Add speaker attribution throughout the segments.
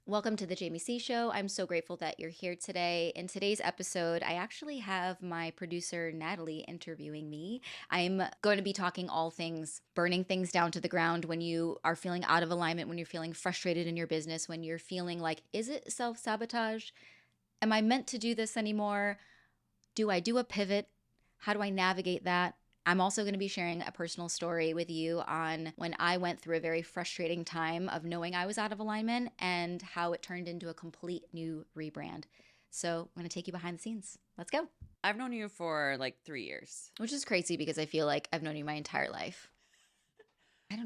Speaker 1: Welcome to the Jamie C Show. I'm so grateful that you're here today. In today's episode, I actually have my producer, Natalie, interviewing me. I'm going to be talking all things burning things down to the ground when you are feeling out of alignment, when you're feeling frustrated in your business, when you're feeling like, is it self-sabotage? Am I meant to do this anymore? Do I do a pivot? How do I navigate that? I'm also going to be sharing a personal story with you on when I went through a very frustrating time of knowing I was out of alignment and how it turned into a complete new rebrand. So I'm going to take you behind the scenes. Let's go.
Speaker 2: I've known you for like 3 years.
Speaker 1: Which is crazy because I feel like I've known you my entire life.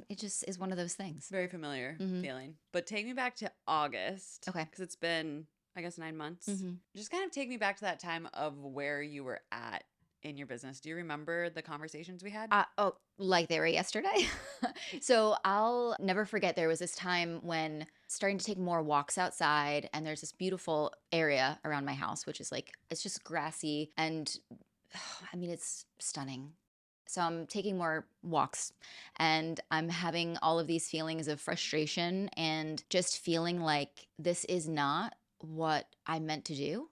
Speaker 1: It just is one of those things.
Speaker 2: Very familiar feeling. But take me back to August.
Speaker 1: Okay.
Speaker 2: Because it's been, I guess, 9 months.
Speaker 1: Mm-hmm.
Speaker 2: Just kind of take me back to that time of where you were at in your business. Do you remember the conversations we had?
Speaker 1: Like they were yesterday. So I'll never forget there was this time when starting to take more walks outside, and there's this beautiful area around my house, which is like, it's just grassy and I mean, it's stunning. So I'm taking more walks and I'm having all of these feelings of frustration and just feeling like this is not what I meant to do.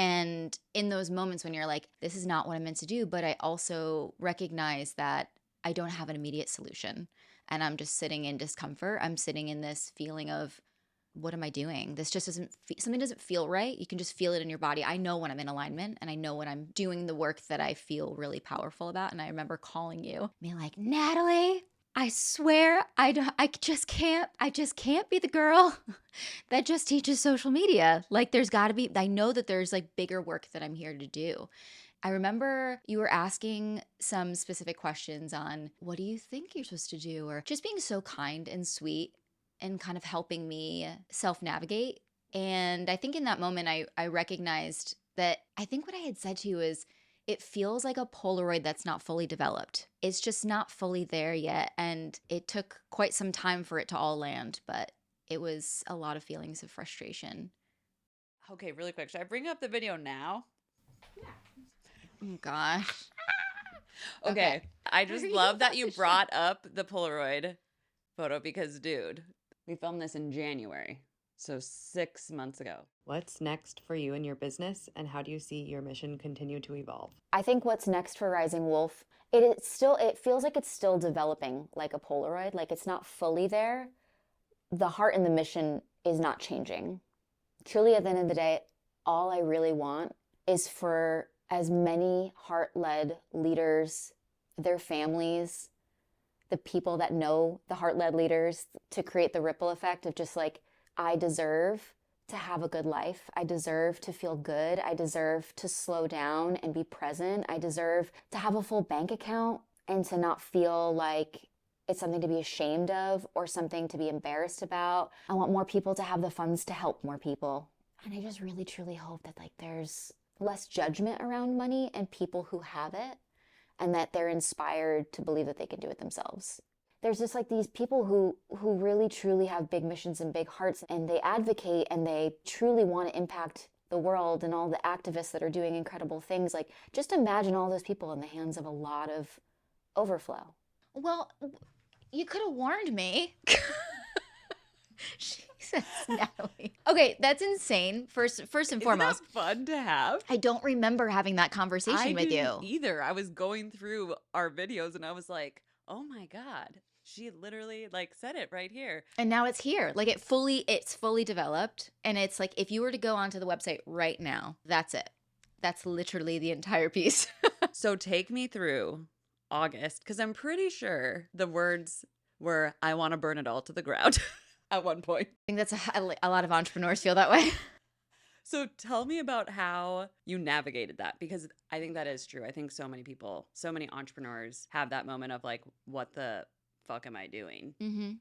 Speaker 1: And in those moments when you're like, this is not what I'm meant to do, but I also recognize that I don't have an immediate solution and I'm just sitting in discomfort. I'm sitting in this feeling of, what am I doing? This just something doesn't feel right. You can just feel it in your body. I know when I'm in alignment and I know when I'm doing the work that I feel really powerful about. And I remember calling you, being like, Natalie, I swear I just can't be the girl that just teaches social media. Like there's got to be, I know that there's like bigger work that I'm here to do. I remember you were asking some specific questions on what do you think you're supposed to do, or just being so kind and sweet and kind of helping me self-navigate. And I think in that moment, I recognized that I think what I had said to you is, it feels like a Polaroid that's not fully developed. It's just not fully there yet. And it took quite some time for it to all land, but it was a lot of feelings of frustration.
Speaker 2: Okay, really quick. Should I bring up the video now?
Speaker 1: Oh, gosh.
Speaker 2: Okay. I just love that you brought up the Polaroid photo because, dude, we filmed this in January. So 6 months ago.
Speaker 3: What's next for you and your business, and how do you see your mission continue to evolve?
Speaker 1: I think what's next for Rising Wolf, it feels like it's still developing like a Polaroid, like it's not fully there. The heart and the mission is not changing. Truly, at the end of the day, all I really want is for as many heart-led leaders, their families, the people that know the heart-led leaders, to create the ripple effect of just like, I deserve to have a good life. I deserve to feel good. I deserve to slow down and be present. I deserve to have a full bank account and to not feel like it's something to be ashamed of or something to be embarrassed about. I want more people to have the funds to help more people. And I just really, truly hope that like there's less judgment around money and people who have it, and that they're inspired to believe that they can do it themselves. There's just like these people who really truly have big missions and big hearts, and they advocate and they truly want to impact the world, and all the activists that are doing incredible things. Like, just imagine all those people in the hands of a lot of overflow. Well, you could have warned me. Jesus, Natalie. Okay, that's insane. First and foremost.
Speaker 2: Isn't that fun to have?
Speaker 1: I don't remember having that conversation with you.
Speaker 2: Either. I was going through our videos and I was like, oh my God. She literally like said it right here.
Speaker 1: And now it's here. Like it's fully developed. And it's like, if you were to go onto the website right now, that's it. That's literally the entire piece.
Speaker 2: So take me through August, because I'm pretty sure the words were, I want to burn it all to the ground at one point.
Speaker 1: I think that's a lot of entrepreneurs feel that way.
Speaker 2: So tell me about how you navigated that, because I think that is true. I think so many people, so many entrepreneurs have that moment of like, what the fuck am I doing?
Speaker 1: Mm-hmm.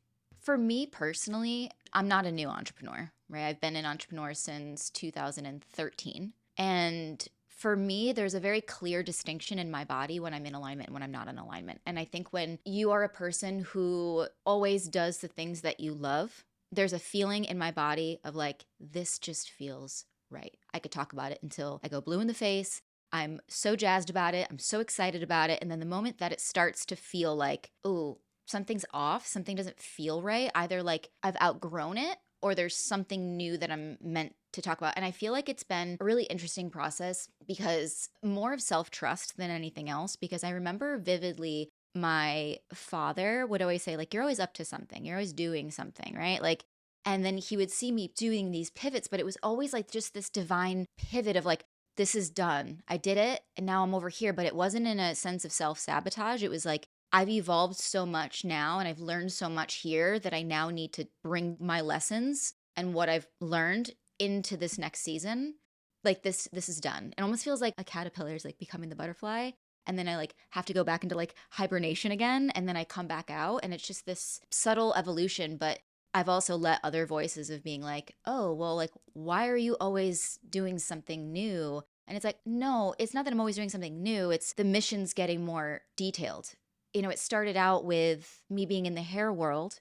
Speaker 1: For me personally, I'm not a new entrepreneur, right? I've been an entrepreneur since 2013. And for me, there's a very clear distinction in my body when I'm in alignment and when I'm not in alignment. And I think when you are a person who always does the things that you love, there's a feeling in my body of like, this just feels right. I could talk about it until I go blue in the face. I'm so jazzed about it. I'm so excited about it. And then the moment that it starts to feel like, oh, something's off, something doesn't feel right, either like I've outgrown it or there's something new that I'm meant to talk about. And I feel like it's been a really interesting process because more of self-trust than anything else, because I remember vividly my father would always say, like, you're always up to something, you're always doing something, right? Like, and then he would see me doing these pivots, but it was always like just this divine pivot of like, this is done. I did it and now I'm over here. But it wasn't in a sense of self-sabotage. It was like, I've evolved so much now and I've learned so much here that I now need to bring my lessons and what I've learned into this next season. Like this is done. It almost feels like a caterpillar is like becoming the butterfly. And then I like have to go back into like hibernation again. And then I come back out. And it's just this subtle evolution. But I've also let other voices of being like, oh, well, like, why are you always doing something new? And it's like, no, it's not that I'm always doing something new. It's the mission's getting more detailed. It started out with me being in the hair world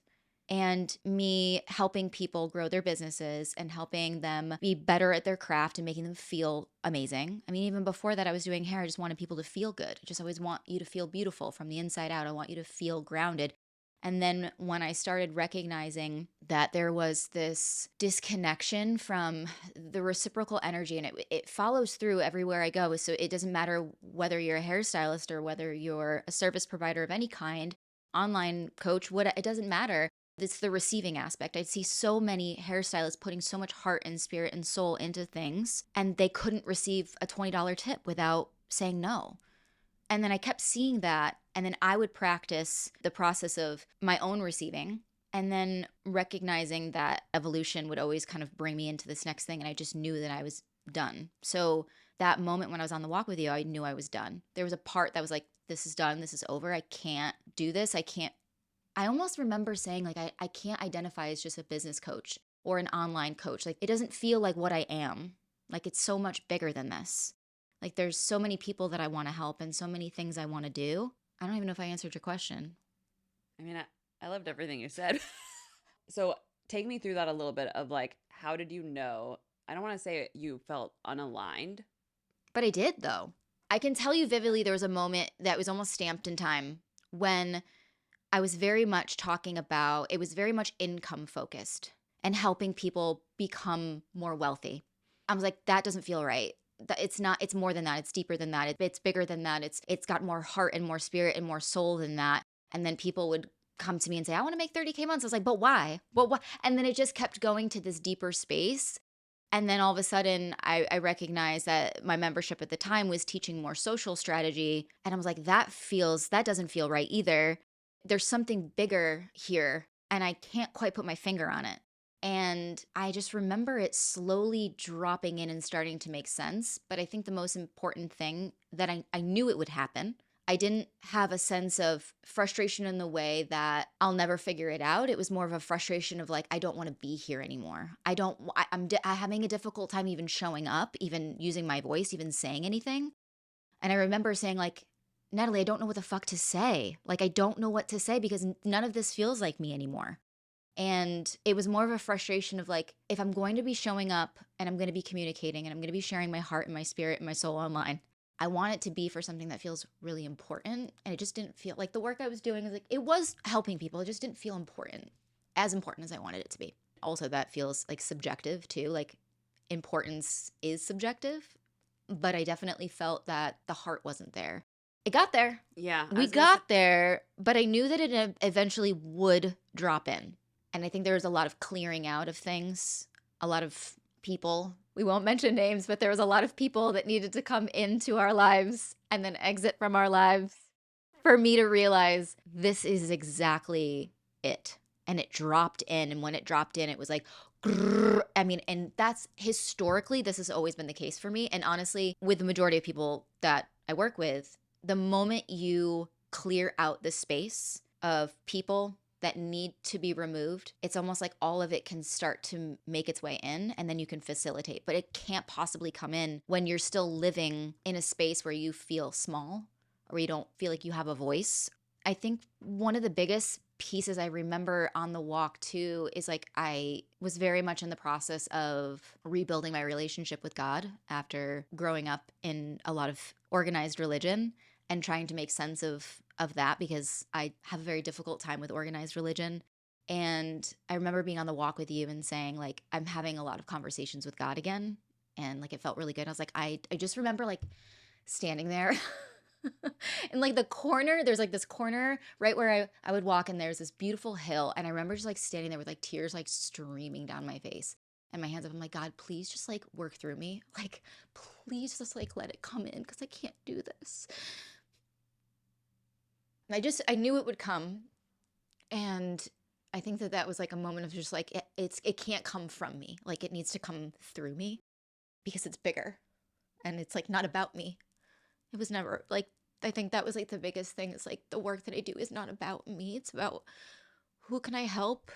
Speaker 1: and me helping people grow their businesses and helping them be better at their craft and making them feel amazing. I mean, even before that, I was doing hair. I just wanted people to feel good. I just always want you to feel beautiful from the inside out. I want you to feel grounded. And then when I started recognizing that there was this disconnection from the reciprocal energy, and it follows through everywhere I go. So it doesn't matter whether you're a hairstylist or whether you're a service provider of any kind, online coach, it doesn't matter. It's the receiving aspect. I'd see so many hairstylists putting so much heart and spirit and soul into things, and they couldn't receive a $20 tip without saying no. And then I kept seeing that. And then I would practice the process of my own receiving and then recognizing that evolution would always kind of bring me into this next thing. And I just knew that I was done. So that moment when I was on the walk with you, I knew I was done. There was a part that was like, this is done. This is over. I can't do this. I almost remember saying like, I can't identify as just a business coach or an online coach. Like it doesn't feel like what I am. Like it's so much bigger than this. Like there's so many people that I want to help and so many things I want to do. I don't even know if I answered your question.
Speaker 2: I mean, I loved everything you said. So take me through that a little bit of like, how did you know? I don't want to say you felt unaligned.
Speaker 1: But I did though. I can tell you vividly there was a moment that was almost stamped in time when I was very much talking about, it was very much income focused and helping people become more wealthy. I was like, that doesn't feel right. It's not, it's more than that. It's deeper than that. It's bigger than that. It's got more heart and more spirit and more soul than that. And then people would come to me and say, I want to make 30K months. I was like, but why? But why? And then it just kept going to this deeper space. And then all of a sudden I recognized that my membership at the time was teaching more social strategy. And I was like, that doesn't feel right either. There's something bigger here and I can't quite put my finger on it. And I just remember it slowly dropping in and starting to make sense. But I think the most important thing that I knew it would happen. I didn't have a sense of frustration in the way that I'll never figure it out. It was more of a frustration of like, I don't want to be here anymore. I'm having a difficult time even showing up, even using my voice, even saying anything. And I remember saying like, Natalie, I don't know what the fuck to say. Like, I don't know what to say because none of this feels like me anymore. And it was more of a frustration of like, if I'm going to be showing up and I'm going to be communicating and I'm going to be sharing my heart and my spirit and my soul online, I want it to be for something that feels really important. And it just didn't feel like the work I was doing was like, it was helping people. It just didn't feel as important as I wanted it to be. Also, that feels like subjective too. Like importance is subjective, but I definitely felt that the heart wasn't there. It got there.
Speaker 2: Yeah.
Speaker 1: We got there, but I knew that it eventually would drop in. And I think there was a lot of clearing out of things, a lot of people. We won't mention names, but there was a lot of people that needed to come into our lives and then exit from our lives for me to realize this is exactly it. And it dropped in. And when it dropped in, it was like, grrr. I mean, and that's historically, this has always been the case for me. And honestly, with the majority of people that I work with, the moment you clear out the space of people that need to be removed, it's almost like all of it can start to make its way in and then you can facilitate. But it can't possibly come in when you're still living in a space where you feel small or you don't feel like you have a voice. I think one of the biggest pieces I remember on the walk too is like I was very much in the process of rebuilding my relationship with God after growing up in a lot of organized religion and trying to make sense of that because I have a very difficult time with organized religion. And I remember being on the walk with you and saying, like, I'm having a lot of conversations with God again. And like, it felt really good. I was like, I just remember like standing there in like the corner. There's like this corner right where I would walk, and there's this beautiful hill. And I remember just like standing there with like tears like streaming down my face and my hands up. I'm like, God, please just like work through me. Like, please just like let it come in because I can't do this. And I knew it would come. And I think that that was like a moment of just like, it can't come from me. Like, it needs to come through me because it's bigger and it's like not about me. It was never like, I think that was like the biggest thing is like the work that I do is not about me. It's about who can I help?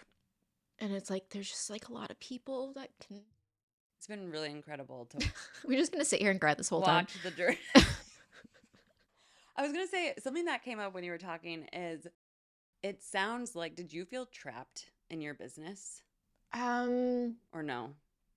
Speaker 1: And it's like, there's just like a lot of people that can.
Speaker 2: It's been really incredible to
Speaker 1: We're just going to sit here and cry this whole time.
Speaker 2: watch the journey. I was going to say something that came up when you were talking is it sounds like, did you feel trapped in your business or no?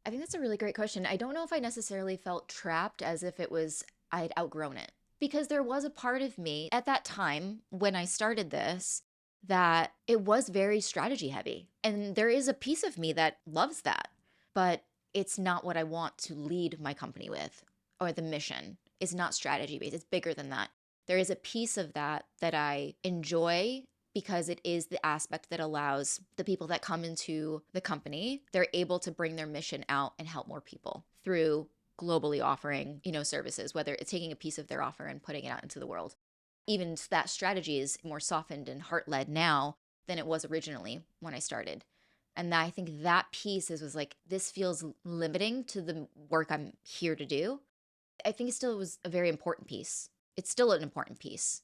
Speaker 1: I think that's a really great question. I don't know if I necessarily felt trapped as if it was I'd outgrown it. Because there was a part of me at that time when I started this that it was very strategy heavy. And there is a piece of me that loves that. But it's not what I want to lead my company with, or the mission is not strategy based. It's bigger than that. There is a piece of that that I enjoy because it is the aspect that allows the people that come into the company, they're able to bring their mission out and help more people through globally offering, services, whether it's taking a piece of their offer and putting it out into the world. Even that strategy is more softened and heart-led now than it was originally when I started. And I think that piece was like, this feels limiting to the work I'm here to do. I think it still was a very important piece. It's still an important piece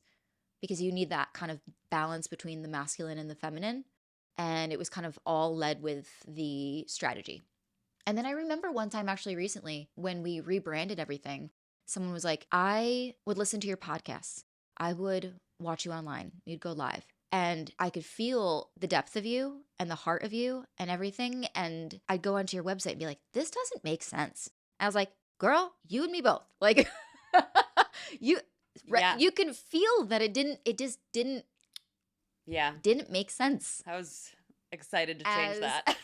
Speaker 1: because you need that kind of balance between the masculine and the feminine. And it was kind of all led with the strategy. And then I remember one time actually recently when we rebranded everything, someone was like, I would listen to your podcasts. I would watch you online. You'd go live. And I could feel the depth of you and the heart of you and everything. And I'd go onto your website and be like, this doesn't make sense. And I was like, girl, you and me both. Like, you can feel that it just didn't make sense.
Speaker 2: I was excited to change that.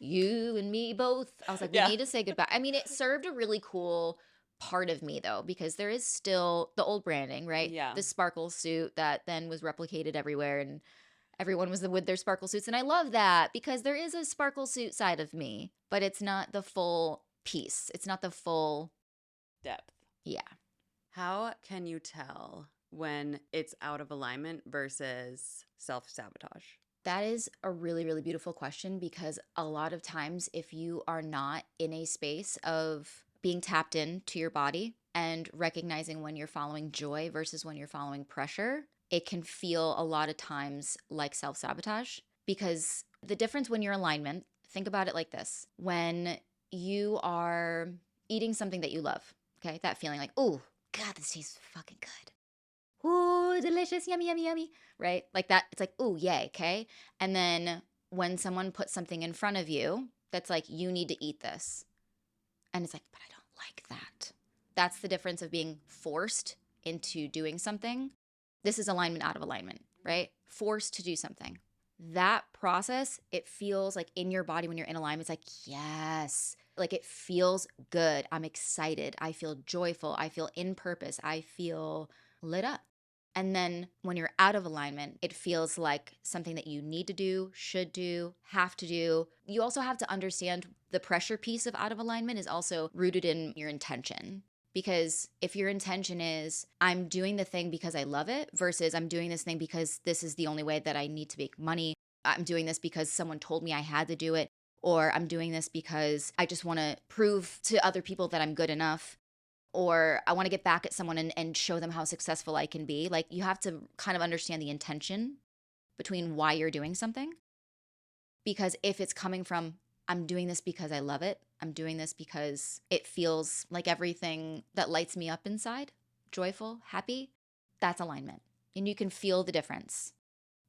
Speaker 1: You and me both. I was like, we need to say goodbye. I mean, it served a really cool part of me though, because there is still the old branding, right?
Speaker 2: Yeah.
Speaker 1: The sparkle suit that then was replicated everywhere and everyone was with their sparkle suits. And I love that because there is a sparkle suit side of me, but it's not the full piece. It's not the full
Speaker 2: depth.
Speaker 1: Yeah.
Speaker 2: How can you tell when it's out of alignment versus self-sabotage?
Speaker 1: That is a really, really beautiful question because a lot of times if you are not in a space of being tapped into your body and recognizing when you're following joy versus when you're following pressure, it can feel a lot of times like self-sabotage because the difference when you're in alignment, think about it like this. When you are eating something that you love, okay, that feeling like, oh, God, this tastes fucking good. Ooh, delicious, yummy, yummy, yummy, right? Like that, it's like, ooh, yay, okay? And then when someone puts something in front of you that's like, you need to eat this. And it's like, but I don't like that. That's the difference of being forced into doing something. This is alignment out of alignment, right? Forced to do something. That process, it feels like in your body when you're in alignment, it's like, yes. Like it feels good. I'm excited. I feel joyful. I feel in purpose. I feel lit up. And then when you're out of alignment, it feels like something that you need to do, should do, have to do. You also have to understand the pressure piece of out of alignment is also rooted in your intention. Because if your intention is, I'm doing the thing because I love it versus I'm doing this thing because this is the only way that I need to make money. I'm doing this because someone told me I had to do it. Or I'm doing this because I just want to prove to other people that I'm good enough. Or I want to get back at someone and show them how successful I can be. Like you have to kind of understand the intention between why you're doing something. Because if it's coming from, I'm doing this because I love it. I'm doing this because it feels like everything that lights me up inside, joyful, happy, that's alignment. And you can feel the difference.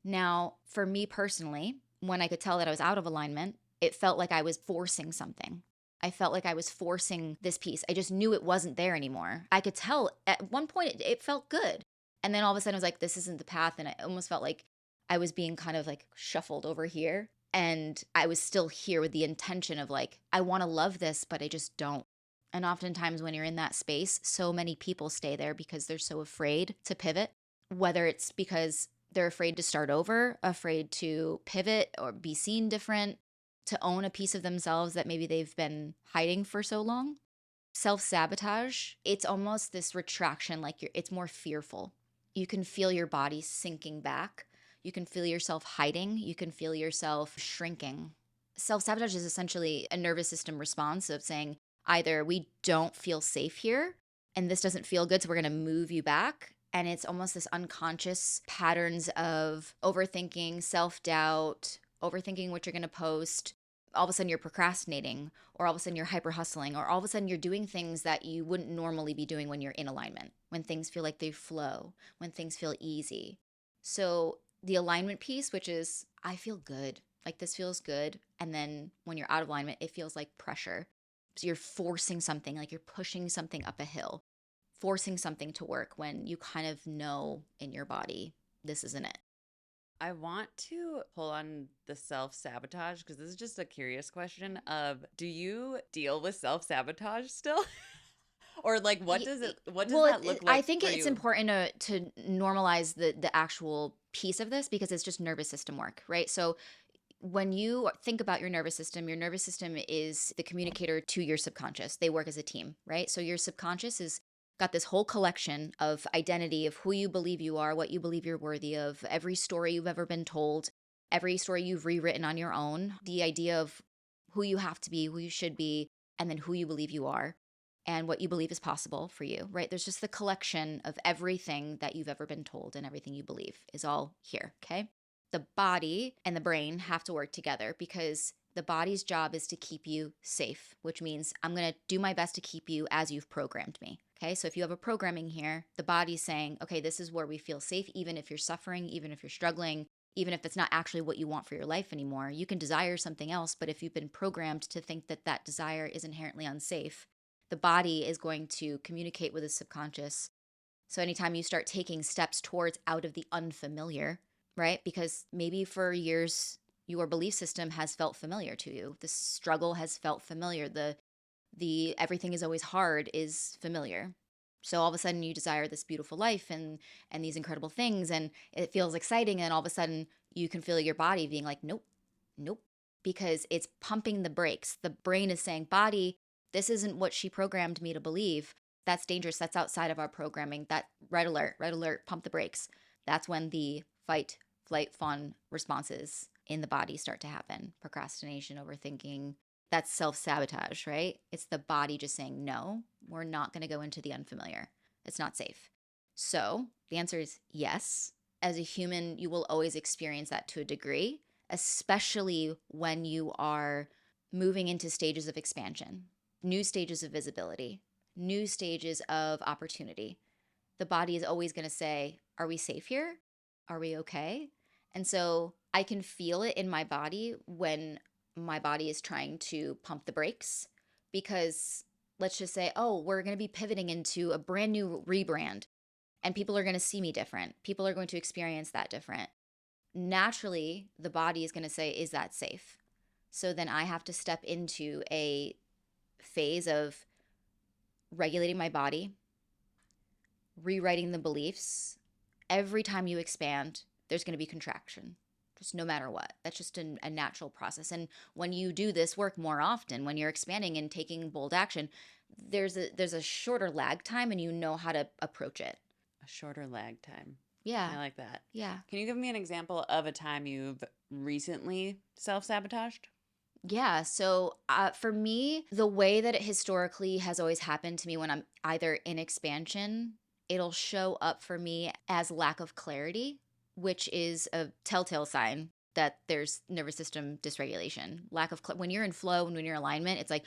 Speaker 1: Now, for me personally, when I could tell that I was out of alignment, it felt like I was forcing something. I felt like I was forcing this piece. I just knew it wasn't there anymore. I could tell at one point it felt good. And then all of a sudden I was like, this isn't the path. And I almost felt like I was being kind of like shuffled over here. And I was still here with the intention of like, I want to love this, but I just don't. And oftentimes when you're in that space, so many people stay there because they're so afraid to pivot, whether it's because they're afraid to start over, afraid to pivot or be seen different, to own a piece of themselves that maybe they've been hiding for so long. Self-sabotage, it's almost this retraction, like it's more fearful. You can feel your body sinking back. You can feel yourself hiding. You can feel yourself shrinking. Self-sabotage is essentially a nervous system response of saying either we don't feel safe here and this doesn't feel good, so we're going to move you back. And it's almost this unconscious patterns of overthinking, self-doubt, overthinking what you're going to post. All of a sudden you're procrastinating, or all of a sudden you're hyper hustling, or all of a sudden you're doing things that you wouldn't normally be doing when you're in alignment, when things feel like they flow, when things feel easy. So the alignment piece, which is I feel good, like this feels good. And then when you're out of alignment, it feels like pressure. So you're forcing something, like you're pushing something up a hill, forcing something to work when you kind of know in your body, this isn't it.
Speaker 2: I want to pull on the self-sabotage because this is just a curious question of, do you deal with self-sabotage still? Or like what does that look
Speaker 1: I
Speaker 2: like
Speaker 1: think
Speaker 2: for
Speaker 1: it's
Speaker 2: you?
Speaker 1: important to normalize the actual piece of this because it's just nervous system work, right? So when you think about your nervous system is the communicator to your subconscious. They work as a team, right? So your subconscious is got this whole collection of identity of who you believe you are, what you believe you're worthy of, every story you've ever been told, every story you've rewritten on your own, the idea of who you have to be, who you should be, and then who you believe you are and what you believe is possible for you, right? There's just the collection of everything that you've ever been told and everything you believe is all here, okay? The body and the brain have to work together because the body's job is to keep you safe, which means I'm going to do my best to keep you as you've programmed me. Okay. So if you have a programming here, the body's saying, okay, this is where we feel safe, even if you're suffering, even if you're struggling, even if it's not actually what you want for your life anymore. You can desire something else, but if you've been programmed to think that that desire is inherently unsafe, the body is going to communicate with the subconscious. So anytime you start taking steps towards out of the unfamiliar, right? Because maybe for years your belief system has felt familiar to you. The struggle has felt familiar. The everything is always hard is familiar. So all of a sudden you desire this beautiful life and these incredible things and it feels exciting and all of a sudden you can feel your body being like nope. Nope, because it's pumping the brakes. The brain is saying, "Body, this isn't what she programmed me to believe. That's dangerous. That's outside of our programming. That red alert, pump the brakes." That's when the fight, flight, fawn responses in the body start to happen. Procrastination, overthinking. That's self-sabotage, right? It's the body just saying, no, we're not going to go into the unfamiliar. It's not safe. So the answer is yes. As a human, you will always experience that to a degree, especially when you are moving into stages of expansion, new stages of visibility, new stages of opportunity. The body is always going to say, are we safe here? Are we okay? And so I can feel it in my body when my body is trying to pump the brakes because let's just say, oh, we're going to be pivoting into a brand new rebrand and people are going to see me different. People are going to experience that different. Naturally, the body is going to say, is that safe? So then I have to step into a phase of regulating my body, rewriting the beliefs. Every time you expand, there's going to be contraction, just no matter what. That's just a natural process. And when you do this work more often, when you're expanding and taking bold action, there's a shorter lag time and you know how to approach it.
Speaker 2: A shorter lag time.
Speaker 1: Yeah.
Speaker 2: I like that.
Speaker 1: Yeah.
Speaker 2: Can you give me an example of a time you've recently self-sabotaged?
Speaker 1: Yeah. So for me, the way that it historically has always happened to me when I'm either in expansion, it'll show up for me as lack of clarity, which is a telltale sign that there's nervous system dysregulation. Lack of when you're in flow and when you're in alignment, it's like,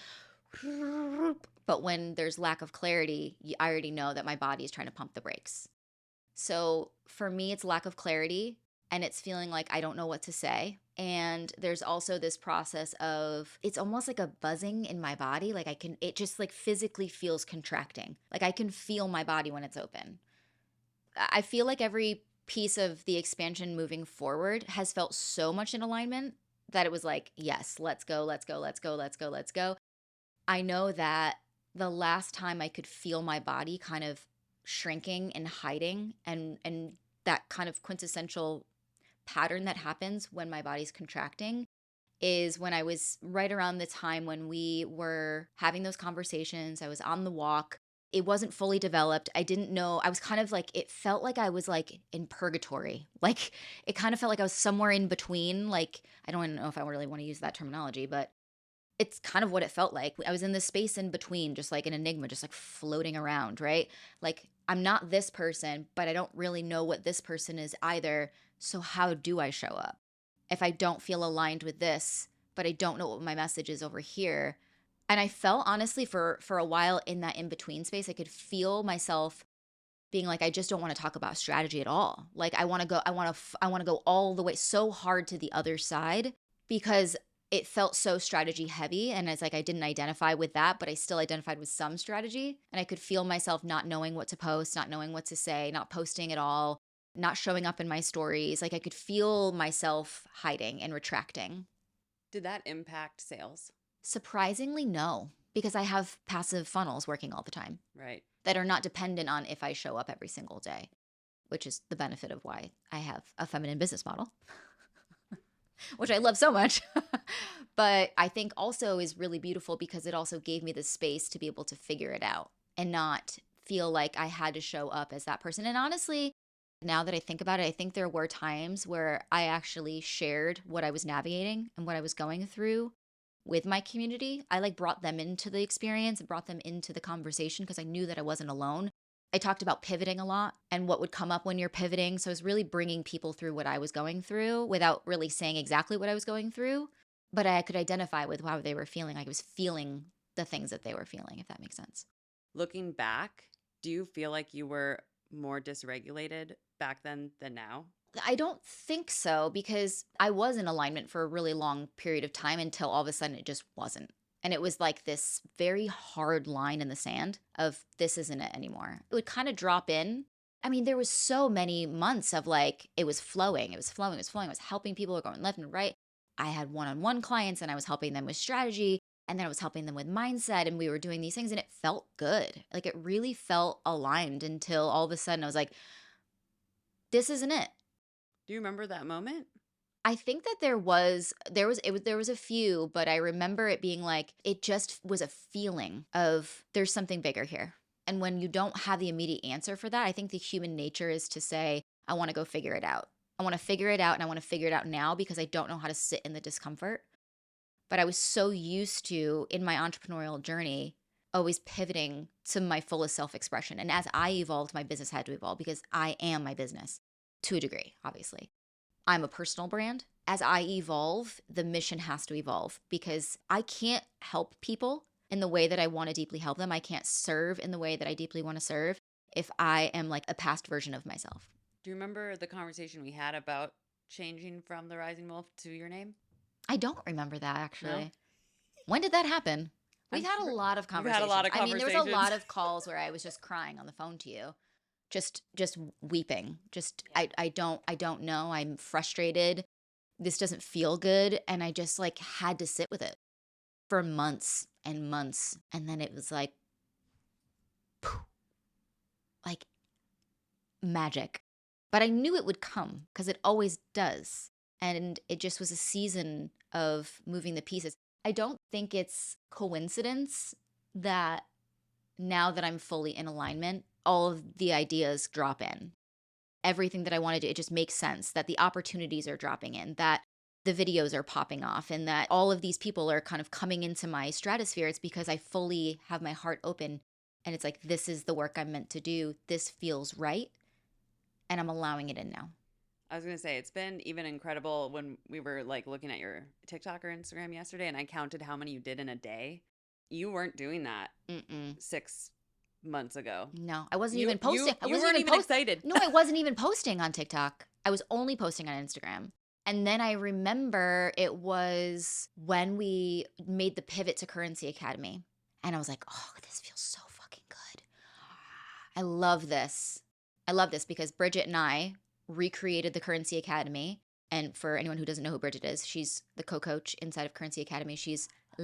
Speaker 1: but when there's lack of clarity, I already know that my body is trying to pump the brakes. So for me, it's lack of clarity and it's feeling like I don't know what to say. And there's also this process of it's almost like a buzzing in my body. Like it just like physically feels contracting. Like I can feel my body when it's open. I feel like every piece of the expansion moving forward has felt so much in alignment that it was like, yes, let's go, let's go, let's go, let's go, let's go. I know that the last time I could feel my body kind of shrinking and hiding, and that kind of quintessential pattern that happens when my body's contracting is when I was right around the time when we were having those conversations. I was on the walk. It wasn't fully developed. I didn't know. I was kind of like, it felt like I was like in purgatory. Like it kind of felt like I was somewhere in between. Like, I don't even know if I really want to use that terminology, but it's kind of what it felt like. I was in this space in between, just like an enigma, just like floating around, right? Like, I'm not this person, but I don't really know what this person is either. So, how do I show up? If I don't feel aligned with this, but I don't know what my message is over here. And I felt honestly for a while in that in between space, I could feel myself being like, I just don't want to talk about strategy at all. Like I want to go all the way so hard to the other side because it felt so strategy heavy. And it's like, I didn't identify with that, but I still identified with some strategy. And I could feel myself not knowing what to post, not knowing what to say, not posting at all, not showing up in my stories. Like I could feel myself hiding and retracting.
Speaker 2: Did that impact sales?
Speaker 1: Surprisingly, no, because I have passive funnels working all the time
Speaker 2: Right.
Speaker 1: that are not dependent on if I show up every single day, which is the benefit of why I have a feminine business model, which I love so much. But I think also is really beautiful because it also gave me the space to be able to figure it out and not feel like I had to show up as that person. And honestly, now that I think about it, I think there were times where I actually shared what I was navigating and what I was going through with my community. I like brought them into the experience and brought them into the conversation because I knew that I wasn't alone. I talked about pivoting a lot and what would come up when you're pivoting. So I was really bringing people through what I was going through without really saying exactly what I was going through. But I could identify with how they were feeling. I was feeling the things that they were feeling, if that makes sense.
Speaker 2: Looking back, do you feel like you were more dysregulated back then than now?
Speaker 1: I don't think so because I was in alignment for a really long period of time until all of a sudden it just wasn't. And it was like this very hard line in the sand of this isn't it anymore. It would kind of drop in. I mean, there was so many months of like it was flowing, it was flowing, it was flowing. I was helping people going left and right. I had one-on-one clients and I was helping them with strategy and then I was helping them with mindset and we were doing these things and it felt good. Like it really felt aligned until all of a sudden I was like, this isn't it.
Speaker 2: Do you remember that moment?
Speaker 1: I think that there was a few, but I remember it being like it just was a feeling of there's something bigger here. And when you don't have the immediate answer for that, I think the human nature is to say, I want to go figure it out. I want to figure it out and I want to figure it out now because I don't know how to sit in the discomfort. But I was so used to in my entrepreneurial journey always pivoting to my fullest self-expression. And as I evolved, my business had to evolve because I am my business to a degree, obviously. I'm a personal brand. As I evolve, the mission has to evolve because I can't help people in the way that I want to deeply help them. I can't serve in the way that I deeply want to serve if I am like a past version of myself.
Speaker 2: Do you remember the conversation we had about changing from the Rising Wolf to your name?
Speaker 1: I don't remember that
Speaker 2: No?
Speaker 1: actually. When did that happen? We've
Speaker 2: I'm
Speaker 1: had a
Speaker 2: sure
Speaker 1: lot of
Speaker 2: you've had a
Speaker 1: conversations.
Speaker 2: lot of
Speaker 1: I mean, there was a lot
Speaker 2: conversations.
Speaker 1: of calls where I was just crying on the phone to you. Just weeping. Just I don't know. I'm frustrated. This doesn't feel good and I just like had to sit with it for months and months and then it was like poof, like magic. But I knew it would come because it always does. And it just was a season of moving the pieces. I don't think it's coincidence that now that I'm fully in alignment, all of the ideas drop in. Everything that I want to do, it just makes sense that the opportunities are dropping in, that the videos are popping off, and that all of these people are kind of coming into my stratosphere. It's because I fully have my heart open and it's like, this is the work I'm meant to do. This feels right. And I'm allowing it in now.
Speaker 2: I was going to say, it's been even incredible when we were like looking at your TikTok or Instagram yesterday and I counted how many you did in a day. You weren't doing that
Speaker 1: Mm-mm.
Speaker 2: 6 months ago.
Speaker 1: No, I wasn't
Speaker 2: You
Speaker 1: even posting. I
Speaker 2: you
Speaker 1: wasn't
Speaker 2: weren't
Speaker 1: even
Speaker 2: even excited.
Speaker 1: No, I wasn't even posting on TikTok. I was only posting on Instagram. And then I remember it was when we made the pivot to Currency Academy. And I was like, oh, this feels so fucking good. I love this. I love this because Bridget and I, recreated the Currency Academy. And for anyone who doesn't know who Bridget is, she's the co-coach inside of Currency Academy. She's a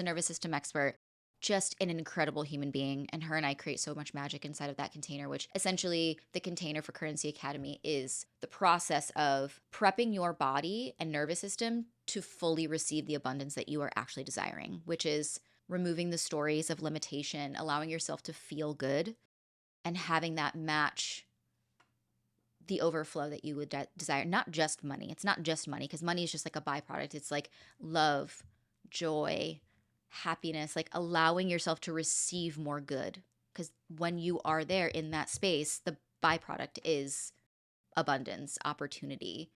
Speaker 1: nervous system expert, just an incredible human being. And her and I create so much magic inside of that container, which essentially the container for Currency Academy is the process of prepping your body and nervous system to fully receive the abundance that you are actually desiring, which is removing the stories of limitation, allowing yourself to feel good, and having that match the overflow that you would desire. Not just money. It's not just money, because money is just like a byproduct. It's like love, joy, happiness, like allowing yourself to receive more good. Because when you are there in that space, the byproduct is abundance, opportunity.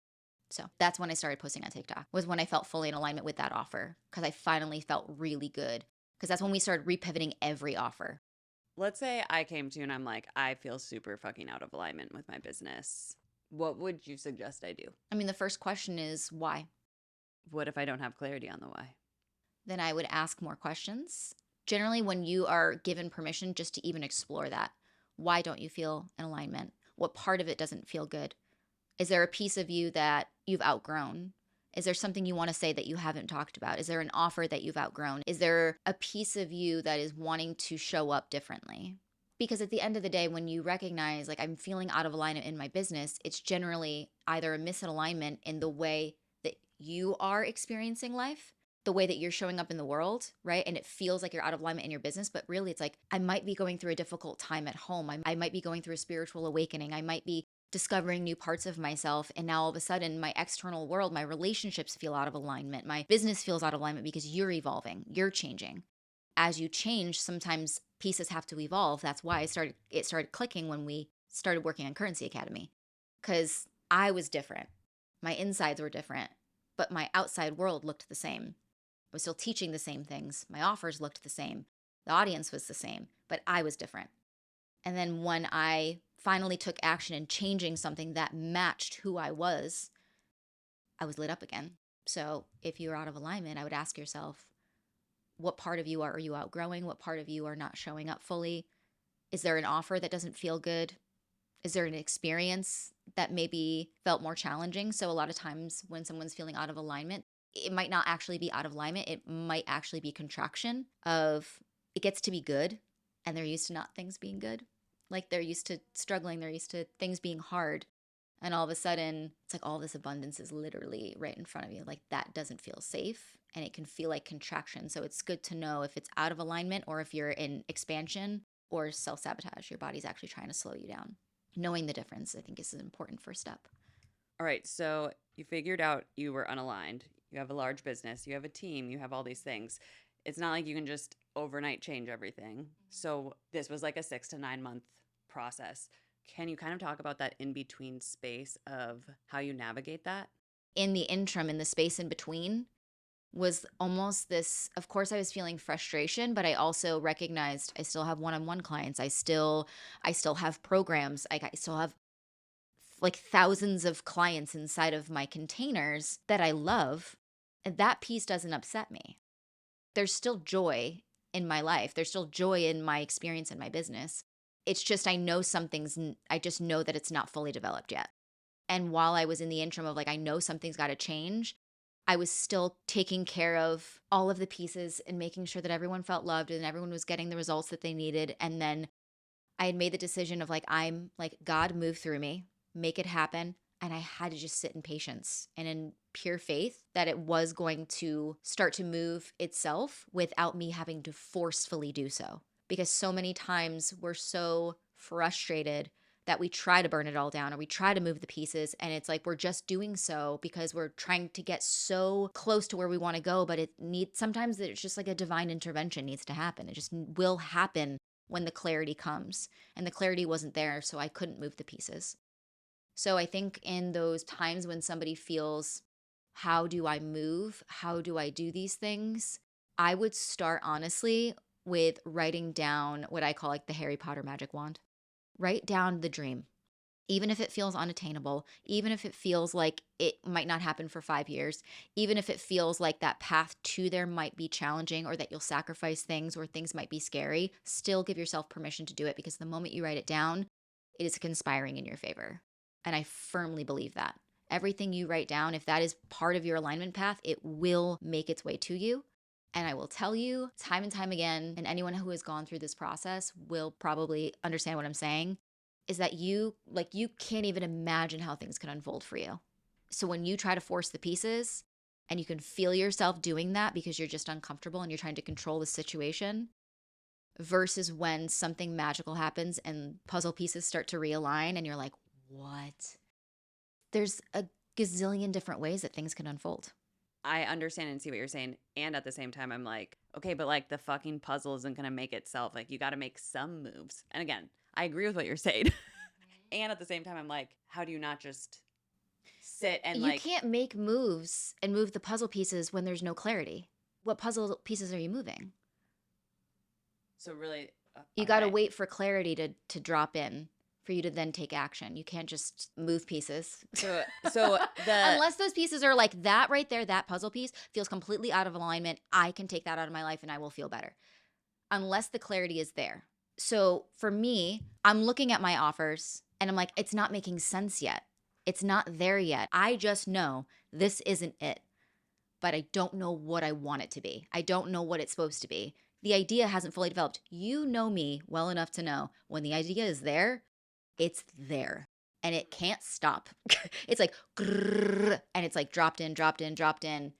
Speaker 1: So that's when I started posting on TikTok, was when I felt fully in alignment with that offer, because I finally felt really good. Because that's when we started repivoting every offer.
Speaker 2: Let's say I came to you and I'm like, I feel super fucking out of alignment with my business. What would you suggest I do?
Speaker 1: I mean, the first question is why?
Speaker 2: What if I don't have clarity on the why?
Speaker 1: Then I would ask more questions. Generally, when you are given permission just to even explore that, why don't you feel in alignment? What part of it doesn't feel good? Is there a piece of you that you've outgrown? Is there something you want to say that you haven't talked about? Is there an offer that you've outgrown? Is there a piece of you that is wanting to show up differently? Because at the end of the day, when you recognize, like, I'm feeling out of alignment in my business, it's generally either a misalignment in the way that you are experiencing life, the way that you're showing up in the world, right? And it feels like you're out of alignment in your business, but really it's like, I might be going through a difficult time at home. I might be going through a spiritual awakening. I might be discovering new parts of myself. And now all of a sudden, my external world, my relationships feel out of alignment. My business feels out of alignment because you're evolving, you're changing. As you change, sometimes pieces have to evolve. That's why it started clicking when we started working on Currency Academy, because I was different. My insides were different, but my outside world looked the same. I was still teaching the same things. My offers looked the same. The audience was the same, but I was different. And then when I finally took action in changing something that matched who I was lit up again. So if you're out of alignment, I would ask yourself, what part of you are you outgrowing? What part of you are not showing up fully? Is there an offer that doesn't feel good? Is there an experience that maybe felt more challenging? So a lot of times when someone's feeling out of alignment, it might not actually be out of alignment. It might actually be contraction of, it gets to be good and they're used to not things being good. Like they're used to struggling. They're used to things being hard. And all of a sudden, it's like all this abundance is literally right in front of you. Like that doesn't feel safe and it can feel like contraction. So it's good to know if it's out of alignment or if you're in expansion or self-sabotage. Your body's actually trying to slow you down. Knowing the difference, I think, is an important first step.
Speaker 2: All right. So you figured out you were unaligned. You have a large business. You have a team. You have all these things. It's not like you can just overnight change everything. So this was like a 6 to 9 month process. Can you kind of talk about that in between space of how you navigate that?
Speaker 1: In the interim, in the space in between, was almost this, of course I was feeling frustration, but I also recognized I still have one-on-one clients. I still have programs. I still have like thousands of clients inside of my containers that I love. And that piece doesn't upset me. There's still joy in my life. There's still joy in my experience in my business. It's just I just know that it's not fully developed yet. And while I was in the interim of like, I know something's got to change, I was still taking care of all of the pieces and making sure that everyone felt loved and everyone was getting the results that they needed. And then I had made the decision of like, I'm like, God, move through me, make it happen. And I had to just sit in patience and in pure faith that it was going to start to move itself without me having to forcefully do so. Because so many times we're so frustrated that we try to burn it all down or we try to move the pieces. And it's like we're just doing so because we're trying to get so close to where we want to go. But sometimes it's just like a divine intervention needs to happen. It just will happen when the clarity comes. And the clarity wasn't there, so I couldn't move the pieces. So I think in those times when somebody feels, how do I move? How do I do these things? I would start honestly with writing down what I call like the Harry Potter magic wand. Write down the dream, even if it feels unattainable, even if it feels like it might not happen for 5 years, even if it feels like that path to there might be challenging or that you'll sacrifice things or things might be scary, still give yourself permission to do it, because the moment you write it down, it is conspiring in your favor. And I firmly believe that. Everything you write down, if that is part of your alignment path, it will make its way to you. And I will tell you time and time again, and anyone who has gone through this process will probably understand what I'm saying, is that you can't even imagine how things can unfold for you. So when you try to force the pieces and you can feel yourself doing that because you're just uncomfortable and you're trying to control the situation, versus when something magical happens and puzzle pieces start to realign and you're like, what? There's a gazillion different ways that things can unfold.
Speaker 2: I understand and see what you're saying. And at the same time, I'm like, okay, but like the fucking puzzle isn't going to make itself. Like you got to make some moves. And again, I agree with what you're saying. And at the same time, I'm like, how do you not just sit and
Speaker 1: You can't make moves and move the puzzle pieces when there's no clarity. What puzzle pieces are you moving?
Speaker 2: So really,
Speaker 1: You got to wait for clarity to drop in for you to then take action. You can't just move pieces.
Speaker 2: So
Speaker 1: unless those pieces are like that right there, that puzzle piece feels completely out of alignment, I can take that out of my life and I will feel better. Unless the clarity is there. So for me, I'm looking at my offers and I'm like, it's not making sense yet. It's not there yet. I just know this isn't it. But I don't know what I want it to be. I don't know what it's supposed to be. The idea hasn't fully developed. You know me well enough to know when the idea is there, it's there. And it can't stop. It's like, grrr, and it's like dropped in, dropped in, dropped in.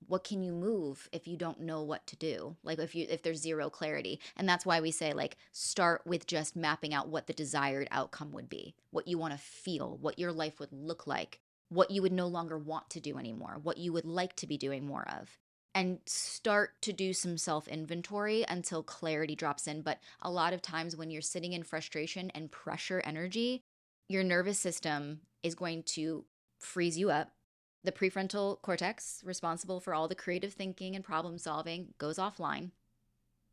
Speaker 1: What can you move if you don't know what to do? Like if there's zero clarity. And that's why we say like start with just mapping out what the desired outcome would be, what you want to feel, what your life would look like, what you would no longer want to do anymore, what you would like to be doing more of. And start to do some self-inventory until clarity drops in. But a lot of times when you're sitting in frustration and pressure energy, your nervous system is going to freeze you up. The prefrontal cortex, responsible for all the creative thinking and problem solving, goes offline.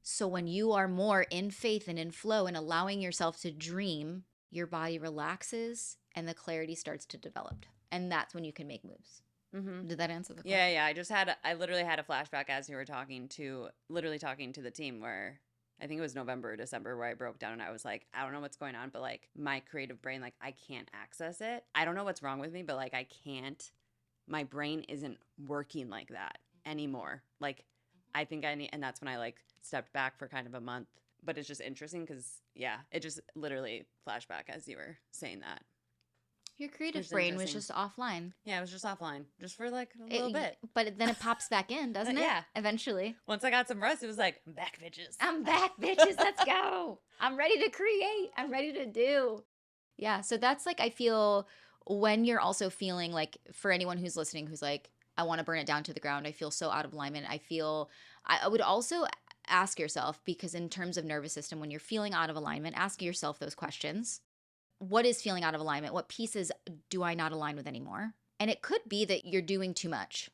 Speaker 1: So when you are more in faith and in flow and allowing yourself to dream, your body relaxes and the clarity starts to develop. And that's when you can make moves. Mm-hmm. Did that answer the question?
Speaker 2: Yeah. I literally had a flashback as you were talking to the team where I think it was November or December where I broke down and I was like, I don't know what's going on, but like my creative brain, like I can't access it. I don't know what's wrong with me, but like I can't, my brain isn't working like that anymore. Like I think I need, and that's when I like stepped back for kind of a month. But it's just interesting because, yeah, it just literally flashback as you were saying that.
Speaker 1: Your creative brain was just offline.
Speaker 2: Yeah, it was just offline, just for like a little bit.
Speaker 1: But then it pops back in, doesn't it?
Speaker 2: Yeah.
Speaker 1: Eventually.
Speaker 2: Once I got some rest, it was like, I'm back, bitches.
Speaker 1: I'm back, bitches. Let's go. I'm ready to create. I'm ready to do. Yeah. So that's like, I feel when you're also feeling like, for anyone who's listening, who's like, I want to burn it down to the ground. I feel so out of alignment. I would also ask yourself, because in terms of nervous system, when you're feeling out of alignment, ask yourself those questions. What is feeling out of alignment? What pieces do I not align with anymore? And it could be that you're doing too much,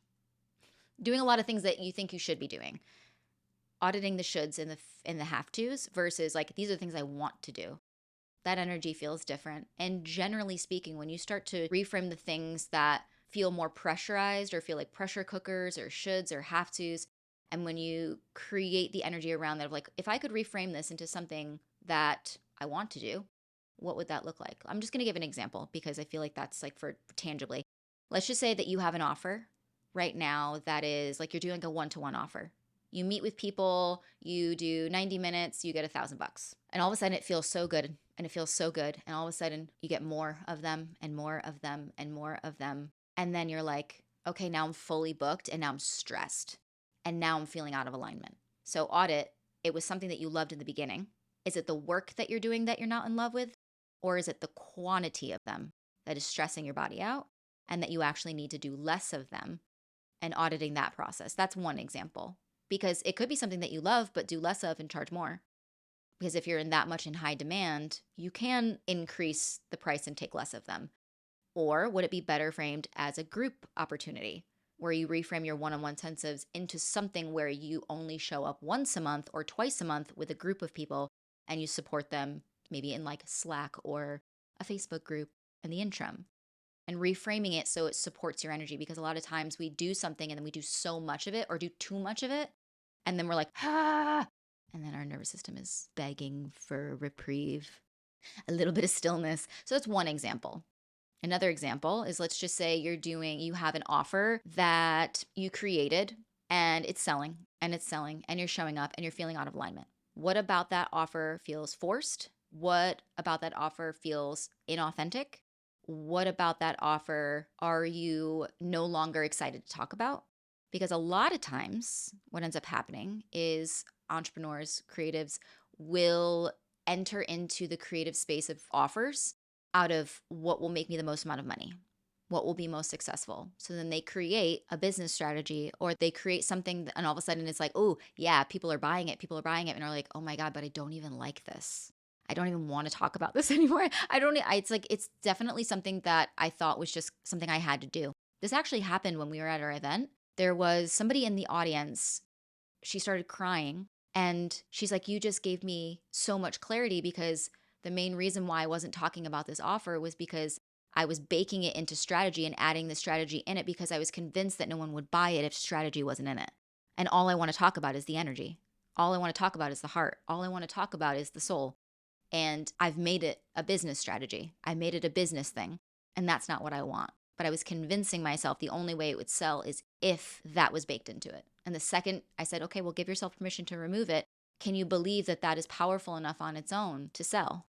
Speaker 1: doing a lot of things that you think you should be doing, auditing the shoulds and the have tos versus like, these are the things I want to do. That energy feels different. And generally speaking, when you start to reframe the things that feel more pressurized or feel like pressure cookers or shoulds or have tos, and when you create the energy around that of like, if I could reframe this into something that I want to do, what would that look like? I'm just going to give an example because I feel like that's like for tangibly. Let's just say that you have an offer right now that is like you're doing a one-to-one offer. You meet with people, you do 90 minutes, you get $1,000. And all of a sudden it feels so good and it feels so good. And all of a sudden you get more of them and more of them and more of them. And then you're like, okay, now I'm fully booked and now I'm stressed. And now I'm feeling out of alignment. So audit, it was something that you loved in the beginning. Is it the work that you're doing that you're not in love with? Or is it the quantity of them that is stressing your body out and that you actually need to do less of them and auditing that process? That's one example, because it could be something that you love but do less of and charge more. Because if you're in that much in high demand, you can increase the price and take less of them. Or would it be better framed as a group opportunity where you reframe your one-on-one intensives into something where you only show up once a month or twice a month with a group of people and you support them maybe in like Slack or a Facebook group in the interim, and reframing it so it supports your energy? Because a lot of times we do something and then we do so much of it or do too much of it. And then we're like, and then our nervous system is begging for reprieve, a little bit of stillness. So that's one example. Another example is, let's just say you have an offer that you created and it's selling and it's selling and you're showing up and you're feeling out of alignment. What about that offer feels forced? What about that offer feels inauthentic? What about that offer are you no longer excited to talk about? Because a lot of times, what ends up happening is entrepreneurs, creatives will enter into the creative space of offers out of what will make me the most amount of money, what will be most successful. So then they create a business strategy or they create something, and all of a sudden it's like, oh, yeah, people are buying it. People are buying it. And are like, oh my God, but I don't even like this. I don't even want to talk about this anymore. It's like, it's definitely something that I thought was just something I had to do. This actually happened when we were at our event. There was somebody in the audience. She started crying and she's like, you just gave me so much clarity, because the main reason why I wasn't talking about this offer was because I was baking it into strategy and adding the strategy in it because I was convinced that no one would buy it if strategy wasn't in it. And all I want to talk about is the energy. All I want to talk about is the heart. All I want to talk about is the soul. And I've made it a business strategy. I made it a business thing. And that's not what I want. But I was convincing myself the only way it would sell is if that was baked into it. And the second I said, okay, well, give yourself permission to remove it. Can you believe that that is powerful enough on its own to sell?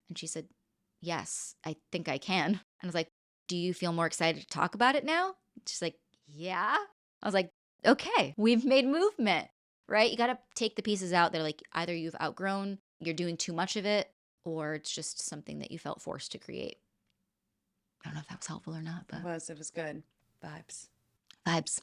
Speaker 1: And she said, yes, I think I can. And I was like, do you feel more excited to talk about it now? She's like, yeah. I was like, okay, we've made movement, right? You got to take the pieces out that are like either you've outgrown, you're doing too much of it, or it's just something that you felt forced to create. I don't know if that was helpful or not, but
Speaker 2: It was good. Vibes.
Speaker 1: vibes.